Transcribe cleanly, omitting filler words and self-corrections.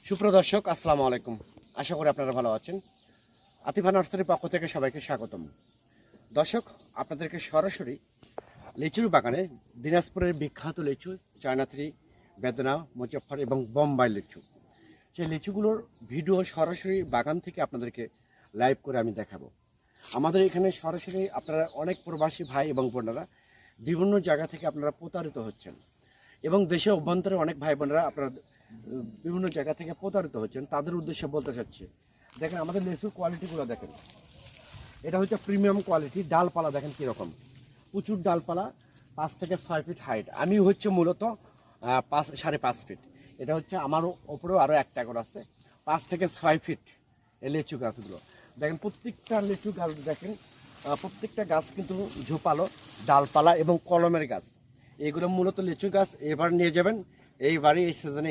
সুপ্রদর্শক আসসালামু আলাইকুম। আশা করি আপনারা ভালো আছেন। আতিফা নার্সারির পক্ষ থেকে সবাইকে স্বাগতম। দর্শক, আপনাদেরকে সরাসরি লিচুর বাগানে দিনাজপুরের বিখ্যাত লিচু চায়নাথ্রি, বেদনা, মুজফ্ফর এবং বোম্বাই লিচু, সেই লিচুগুলোর ভিডিও সরাসরি বাগান থেকে আপনাদেরকে লাইভ করে আমি দেখাবো। আমাদের এখানে সরাসরি আপনারা অনেক প্রবাসী ভাই এবং বোনেরা বিভিন্ন জায়গা থেকে আপনারা প্রতারিত হচ্ছেন এবং দেশে অভ্যন্তরে অনেক ভাই বোনেরা আপনারা বিভিন্ন জায়গা থেকে প্রতারিত হচ্ছেন। তাদের উদ্দেশ্যে বলতে চাচ্ছি, দেখেন আমাদের লিচুর কোয়ালিটিগুলো দেখেন। এটা হচ্ছে প্রিমিয়াম কোয়ালিটি। ডালপালা দেখেন কীরকম, প্রচুর ডালপালা, 5 থেকে 6 ফিট হাইট। আমি হচ্ছে মূলত 5.5 ফিট। এটা হচ্ছে আমার ওপরেও আরও একটা করে আছে, 5 থেকে 6 ফিট এই লিচু গাছগুলো দেখেন। প্রত্যেকটা লিচু গাছ দেখেন, প্রত্যেকটা গাছ কিন্তু ঝোপালো, ডালপালা এবং কলমের গাছ। এগুলো মূলত লিচু গাছ। এবার নিয়ে যাবেন এইবারই এই সিজনে